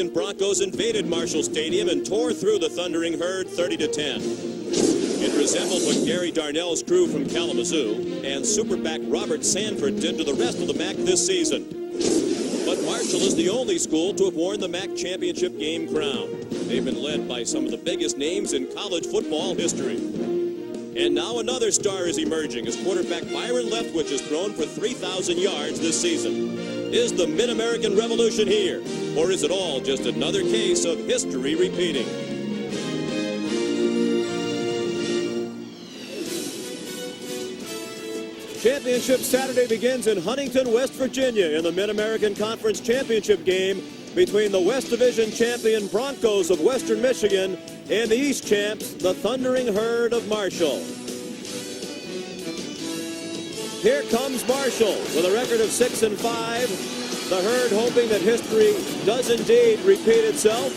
Michigan Broncos invaded Marshall Stadium and tore through the Thundering Herd 30-10. It resembled what Gary Darnell's crew from Kalamazoo and superback Robert Sanford did to the rest of the MAC this season. But Marshall is the only school to have worn the MAC championship game crown. They've been led by some of the biggest names in college football history. And now another star is emerging as quarterback Byron Leftwich has thrown for 3,000 yards this season. Is the Mid-American Revolution here, or is it all just another case of history repeating? Championship Saturday begins in Huntington, West Virginia in the Mid-American Conference Championship game between the West Division champion Broncos of Western Michigan and the East champs, the Thundering Herd of Marshall. Here comes Marshall with a record of 6-5. The Herd hoping that history does indeed repeat itself.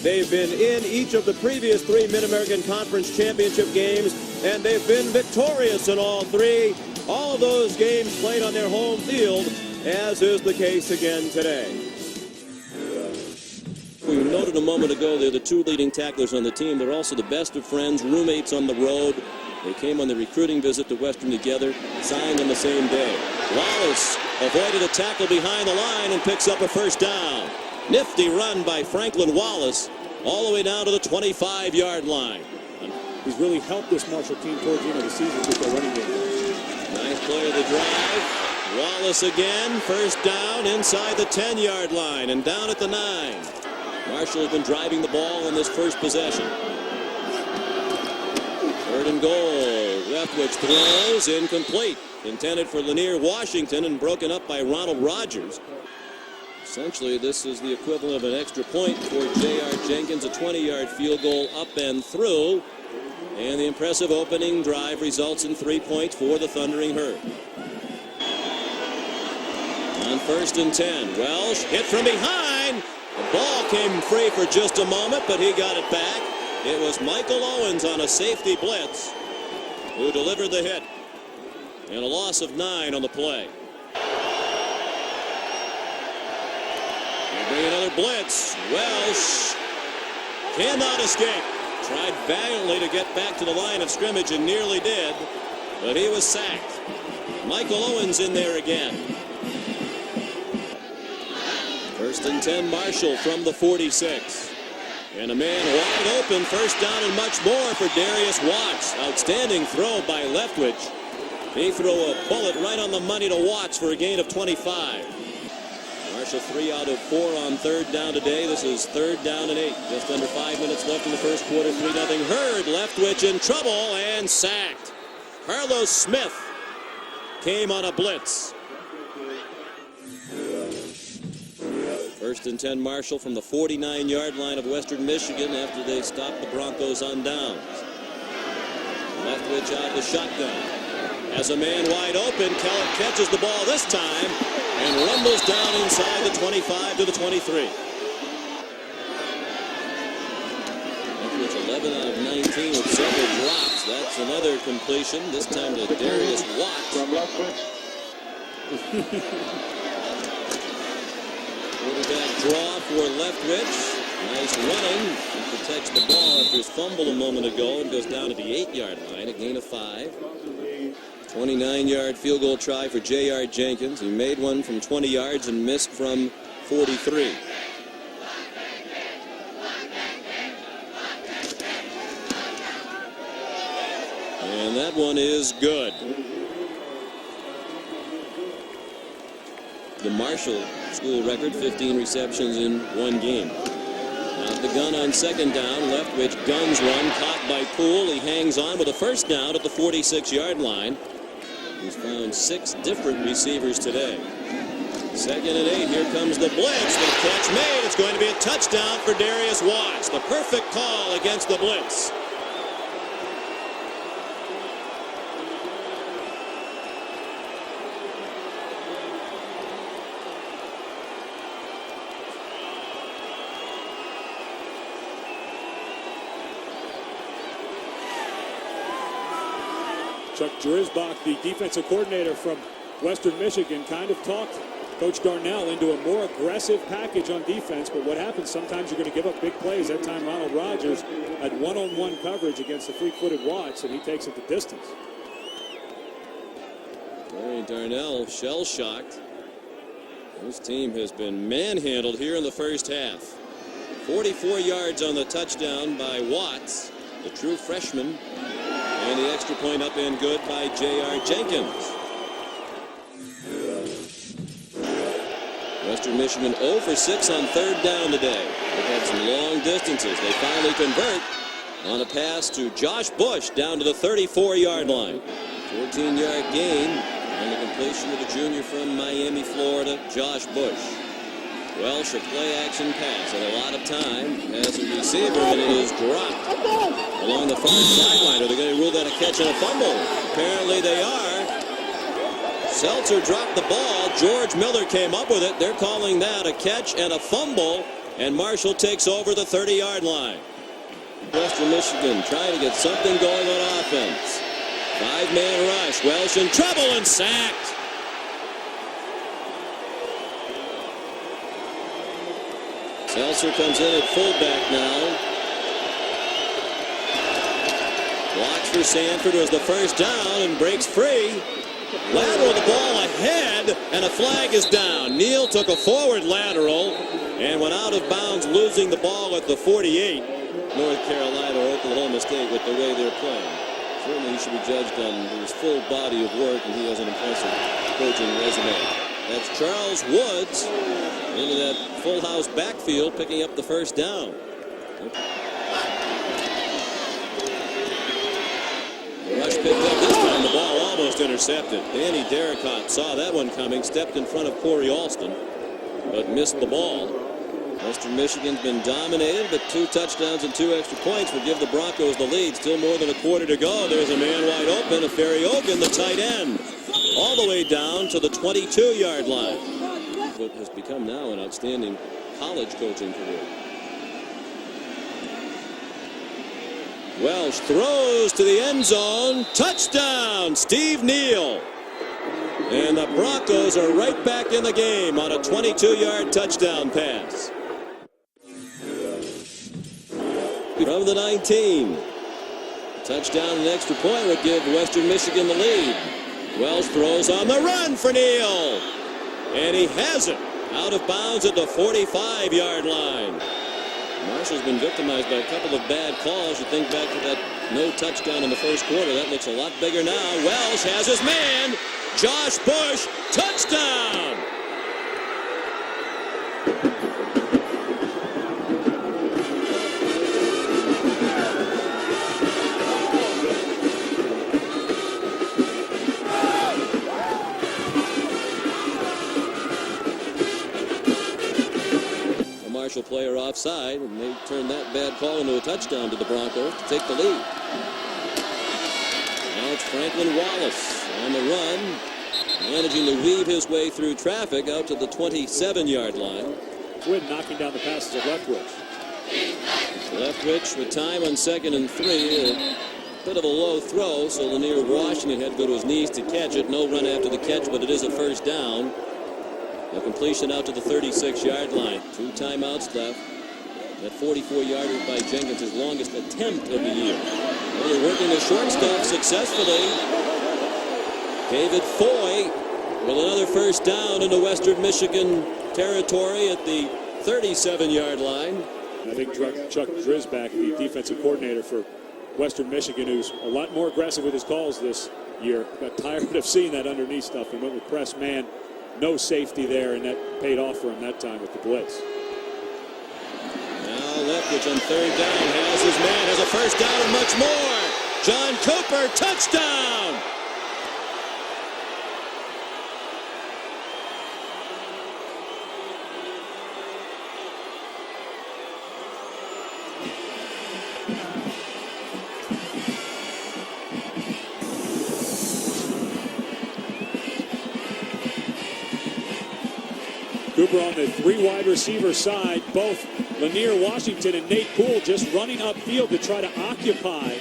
They've been in each of the previous 3 Mid-American Conference Championship games, and they've been victorious in all 3. All of those games played on their home field, as is the case again today. We noted a moment ago they're the 2 leading tacklers on the team. They're also the best of friends, roommates on the road. They came on the recruiting visit to Western together, signed on the same day. Wallace avoided a tackle behind the line and picks up a first down. Nifty run by Franklin Wallace all the way down to the 25-yard line. He's really helped this Marshall team towards the end of the season with their running game. Ninth play of the drive. Wallace again, first down inside the 10-yard line and down at the 9. Marshall has been driving the ball on this first possession. 3rd and goal. Leftwich throws incomplete. Intended for Lanier Washington and broken up by Ronald Rogers. Essentially, this is the equivalent of an extra point for J.R. Jenkins, a 20-yard field goal up and through. And the impressive opening drive results in 3 points for the Thundering Herd. On 1st and 10, Welsh hit from behind. The ball came free for just a moment, but he got it back. It was Michael Owens on a safety blitz who delivered the hit. And a loss of 9 on the play. They bring another blitz. Welsh cannot escape. Tried valiantly to get back to the line of scrimmage and nearly did, but he was sacked. Michael Owens in there again. 1st and 10, Marshall from the 46. And a man wide open, first down and much more for Darius Watts. Outstanding throw by Leftwich. He threw a bullet right on the money to Watts for a gain of 25. Marshall 3 out of 4 on 3rd down today. This is 3rd down and 8. Just under 5 minutes left in the first quarter. 3-0 Herd. Leftwich in trouble and sacked. Carlos Smith came on a blitz. 1st and 10 Marshall from the 49-yard line of Western Michigan after they stopped the Broncos on downs. Leftwich out the shotgun. As a man wide open, Kellett catches the ball this time and rumbles down inside the 25 to the 23. Leftwich 11 out of 19 with several drops. That's another completion, this time to Darius Watts. From Leftwich. Quarterback draw for Leftwich. Nice running. He protects the ball after his fumble a moment ago and goes down to the 8-yard line, a gain of 5. 29-yard field goal try for J.R. Jenkins. He made one from 20 yards and missed from 43. And that one is good. The Marshall school record, 15 receptions in one game. Out the gun on 2nd down. Leftwich guns one, caught by Poole. He hangs on with a first down at the 46-yard line. He's found 6 different receivers today. 2nd and 8. Here comes the blitz. The catch made. It's going to be a touchdown for Darius Watts. The perfect call against the blitz. Chuck Drisbach, the defensive coordinator from Western Michigan, kind of talked Coach Darnell into a more aggressive package on defense, but what happens, sometimes you're going to give up big plays. That time Ronald Rogers had one-on-one coverage against the fleet-footed Watts, and he takes it the distance. Gary Darnell shell-shocked. His team has been manhandled here in the first half. 44 yards on the touchdown by Watts, the true freshman, and the extra point up and good by J.R. Jenkins. Western Michigan 0 for 6 on third down today. They've had some long distances. They finally convert on a pass to Josh Bush down to the 34-yard line. 14-yard gain on the completion of the junior from Miami, Florida, Josh Bush. Welsh, a play-action pass at a lot of time as a receiver, and it is dropped along the far sideline. Are they going to rule that a catch and a fumble? Apparently they are. Seltzer dropped the ball. George Miller came up with it. They're calling that a catch and a fumble, and Marshall takes over the 30-yard line. Western Michigan trying to get something going on offense. 5-man rush. Welsh in trouble and sacked. Seltzer comes in at fullback now. Blocks for Sanford was the first down and breaks free. Lateral the ball ahead, and a flag is down. Neal took a forward lateral and went out of bounds, losing the ball at the 48. North Carolina or Oklahoma State with the way they're playing. Certainly he should be judged on his full body of work, and he has an impressive coaching resume. That's Charles Woods into that full house backfield, picking up the first down. The rush picked up this time. The ball almost intercepted. Danny Darricott saw that one coming, stepped in front of Corey Alston, but missed the ball. Western Michigan's been dominated, but 2 touchdowns and 2 extra points would give the Broncos the lead. Still more than a quarter to go. There's a man wide open, Aferi Ogun, the tight end, all the way down to the 22-yard line. What has become now an outstanding college coaching career. Welsh throws to the end zone. Touchdown, Steve Neal. And the Broncos are right back in the game on a 22-yard touchdown pass. From the 19. Touchdown and extra point would give Western Michigan the lead. Welsh throws on the run for Neal. And he has it out of bounds at the 45-yard line. Marshall's been victimized by a couple of bad calls. You think back to that no touchdown in the first quarter. That looks a lot bigger now. Welsh has his man. Josh Bush, touchdown! Marshall player offside, and they turned that bad call into a touchdown to the Broncos to take the lead. Now it's Franklin Wallace on the run, managing to weave his way through traffic out to the 27-yard line. Quinn knocking down the passes of Leftwich. Leftwich with time on 2nd and 3. A bit of a low throw, so Lanier Washington had to go to his knees to catch it. No run after the catch, but it is a first down. A completion out to the 36-yard line. 2 timeouts left. That 44-yarder by Jenkins, his longest attempt of the year. Well, they're working the short stuff successfully. David Foy with another first down into Western Michigan territory at the 37-yard line. I think Chuck Drisback, the defensive coordinator for Western Michigan, who's a lot more aggressive with his calls this year, got tired of seeing that underneath stuff and went with press man. No safety there, and that paid off for him that time with the blitz. Now Leftwich on 3rd down has his man, has a first down and much more. John Cooper, touchdown! Cooper on the 3 wide receiver side, both Lanier Washington and Nate Poole just running upfield to try to occupy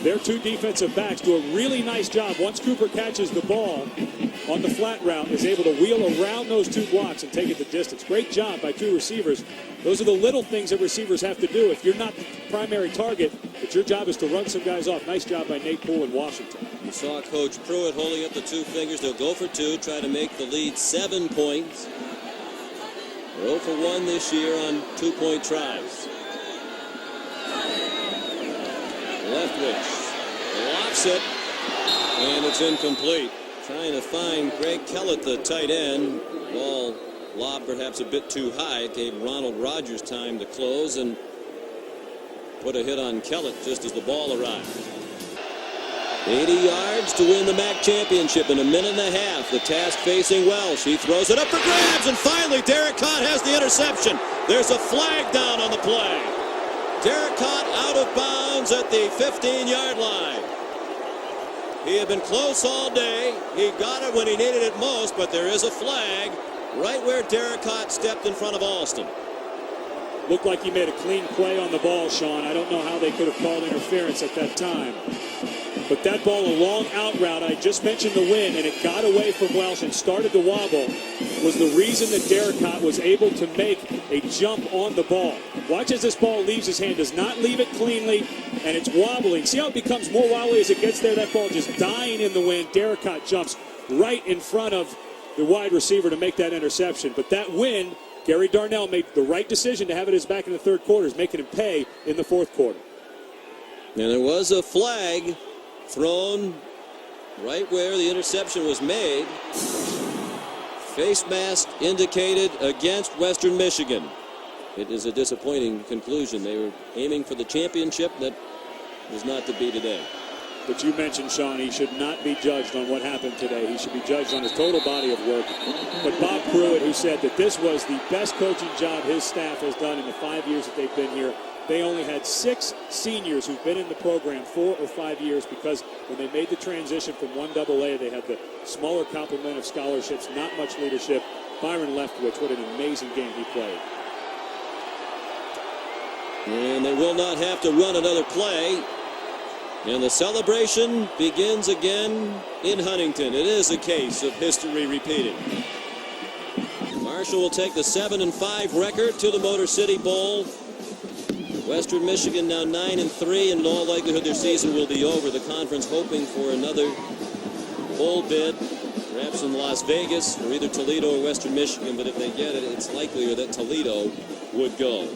their 2 defensive backs. Do a really nice job once Cooper catches the ball on the flat route is able to wheel around those two blocks and take it the distance. Great job by two receivers. Those are the little things that receivers have to do. If you're not the primary target, but your job is to run some guys off. Nice job by Nate Poole in Washington. You saw Coach Pruitt holding up the two fingers. They'll go for two, try to make the lead 7 points. They're 0 for 1 this year on 2-point tries. Leftwich lofts it, and it's incomplete. Trying to find Greg Kellett, the tight end. Ball lobbed perhaps a bit too high. It gave Ronald Rogers time to close and put a hit on Kellett just as the ball arrived. 80 yards to win the MAC championship in a minute and a half. The task facing Welsh. He throws it up for grabs, and finally Derek Cott has the interception. There's a flag down on the play. Derek Cott out of bounds at the 15-yard line. He had been close all day. He got it when he needed it most, but there is a flag right where Derek Cott stepped in front of Alston. Looked like he made a clean play on the ball, Sean. I don't know how they could have called interference at that time. But that ball, a long out route, I just mentioned the wind, and it got away from Welsh and started to wobble, was the reason that Derek Cott was able to make a jump on the ball. Watch as this ball leaves his hand, does not leave it cleanly, and it's wobbling. See how it becomes more wobbly as it gets there? That ball just dying in the wind. Derek Cott jumps right in front of the wide receiver to make that interception. But that win, Gary Darnell made the right decision to have it as back in the third quarter, making him pay in the fourth quarter. And there was a flag thrown right where the interception was made. Face mask indicated against Western Michigan. It is a disappointing conclusion. They were aiming for the championship. That was not to be today. But you mentioned, Sean, he should not be judged on what happened today. He should be judged on his total body of work. But Bob Pruitt, who said that this was the best coaching job his staff has done in the 5 years that they've been here. They only had 6 seniors who've been in the program 4 or 5 years, because when they made the transition from 1AA, they had the smaller complement of scholarships, not much leadership. Byron Leftwich, what an amazing game he played. And they will not have to run another play. And the celebration begins again in Huntington. It is a case of history repeating. Marshall will take the 7-5 record to the Motor City Bowl. Western Michigan now 9-3, and in all likelihood their season will be over. The conference hoping for another bowl bid, perhaps in Las Vegas, or either Toledo or Western Michigan. But if they get it, it's likelier that Toledo would go.